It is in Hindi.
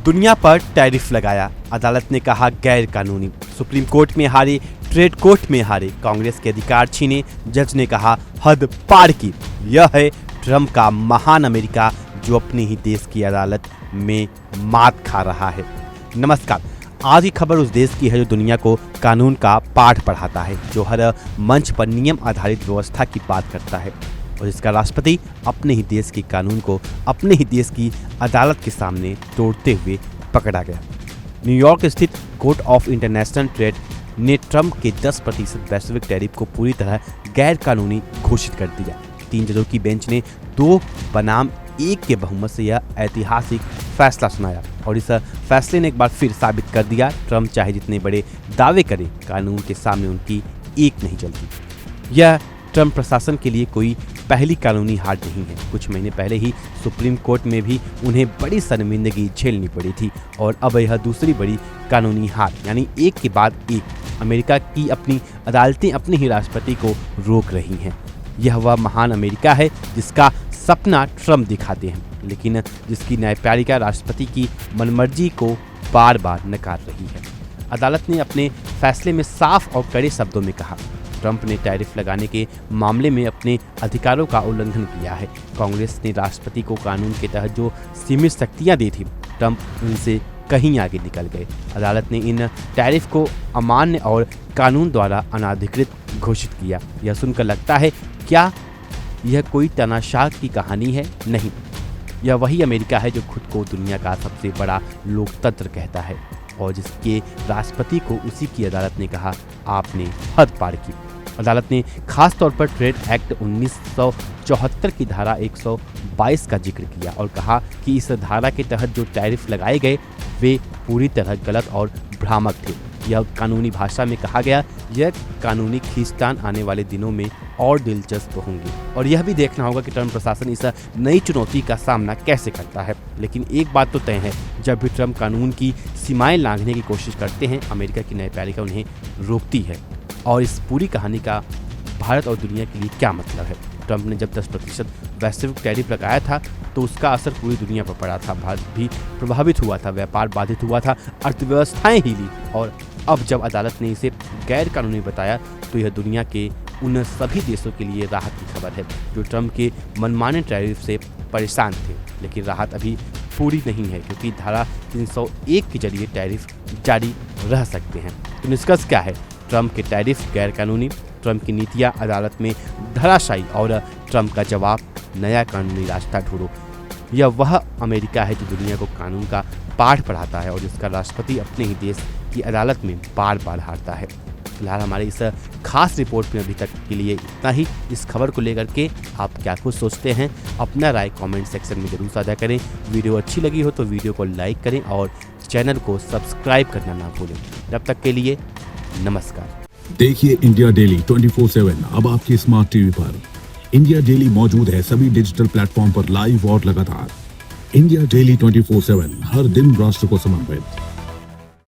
दुनिया पर टैरिफ लगाया, अदालत ने कहा गैर कानूनी। सुप्रीम कोर्ट में हारे, ट्रेड कोर्ट में हारे, कांग्रेस के अधिकार छीने, जज ने कहा हद पार की। यह है ट्रंप का महान अमेरिका जो अपने ही देश की अदालत में मात खा रहा है। नमस्कार, आज की खबर उस देश की है जो दुनिया को कानून का पाठ पढ़ाता है, जो हर मंच पर नियम आधारित व्यवस्था की बात करता है और जिसका राष्ट्रपति अपने ही देश के कानून को अपने ही देश की अदालत के सामने तोड़ते हुए पकड़ा गया। न्यूयॉर्क स्थित कोर्ट ऑफ इंटरनेशनल ट्रेड ने ट्रंप के 10% वैश्विक टैरिफ को पूरी तरह गैर कानूनी घोषित कर दिया। 3 जजों की बेंच ने 2 बनाम 1 के बहुमत से यह ऐतिहासिक फैसला सुनाया और इस फैसले ने एक बार फिर साबित कर दिया, ट्रंप चाहे जितने बड़े दावे करें, कानून के सामने उनकी एक नहीं चलती। यह ट्रंप प्रशासन के लिए कोई पहली कानूनी हार नहीं है। कुछ महीने पहले ही सुप्रीम कोर्ट में भी उन्हें बड़ी शर्मिंदगी झेलनी पड़ी थी और अब यह दूसरी बड़ी कानूनी हार, यानी एक के बाद एक अमेरिका की अपनी अदालतें अपने ही राष्ट्रपति को रोक रही हैं। यह वह महान अमेरिका है जिसका सपना ट्रंप दिखाते हैं, लेकिन जिसकी न्यायपालिका राष्ट्रपति की मनमर्जी को बार बार नकार रही है। अदालत ने अपने फैसले में साफ और कड़े शब्दों में कहा, ट्रंप ने टैरिफ लगाने के मामले में अपने अधिकारों का उल्लंघन किया है। कांग्रेस ने राष्ट्रपति को कानून के तहत जो सीमित शक्तियां दी थी, ट्रंप उनसे कहीं आगे निकल गए। अदालत ने इन टैरिफ को अमान्य और कानून द्वारा अनाधिकृत घोषित किया। यह सुनकर लगता है क्या यह कोई तानाशाह की कहानी है? नहीं, यह वही अमेरिका है जो खुद को दुनिया का सबसे बड़ा लोकतंत्र कहता है और जिसके राष्ट्रपति को उसी की अदालत ने कहा आपने हद पार की। अदालत ने खास तौर पर ट्रेड एक्ट 1974 की धारा 122 का जिक्र किया और कहा कि इस धारा के तहत जो टैरिफ लगाए गए वे पूरी तरह गलत और भ्रामक थे। यह कानूनी भाषा में कहा गया, यह कानूनी खींचतान आने वाले दिनों में और दिलचस्प होंगे और यह भी देखना होगा कि ट्रंप प्रशासन इस नई चुनौती का सामना कैसे करता है। लेकिन एक बात तो तय है, जब भी ट्रंप कानून की सीमाएं लांघने की कोशिश करते हैं, अमेरिका की न्यायपालिका उन्हें रोकती है। और इस पूरी कहानी का भारत और दुनिया के लिए क्या मतलब है? ट्रंप ने जब 10% वैश्विक टैरिफ लगाया था तो उसका असर पूरी दुनिया पर पड़ा था। भारत भी प्रभावित हुआ था, व्यापार बाधित हुआ था, अर्थव्यवस्थाएं हिली और अब जब अदालत ने इसे गैर कानूनी बताया तो यह दुनिया के उन सभी देशों के लिए राहत की खबर है जो ट्रंप के मनमाने टैरिफ से परेशान थे। लेकिन राहत अभी पूरी नहीं है क्योंकि धारा 301 के जरिए टैरिफ जारी रह सकते हैं। तो निष्कर्ष क्या है? ट्रंप के टैरिफ गैर कानूनी, ट्रंप की नीतियां अदालत में धराशायी और ट्रंप का जवाब नया कानूनी रास्ता ढूंढो। यह वह अमेरिका है जो दुनिया को कानून का पाठ पढ़ाता है और जिसका राष्ट्रपति अपने ही देश की अदालत में बार बार हारता है। फिलहाल हमारे इस खास रिपोर्ट में अभी तक के लिए इतना ही। इस खबर को लेकर के आप क्या कुछ सोचते हैं, अपना राय कमेंट सेक्शन में जरूर साझा करें। वीडियो अच्छी लगी हो तो वीडियो को लाइक करें और चैनल को सब्सक्राइब करना ना भूलें। तब तक के लिए नमस्कार। देखिए इंडिया डेली 24/7 अब आपके स्मार्ट टीवी पर। इंडिया डेली मौजूद है सभी डिजिटल प्लेटफॉर्म पर लाइव और लगातार। इंडिया डेली 24/7 हर दिन राष्ट्र को समर्पित।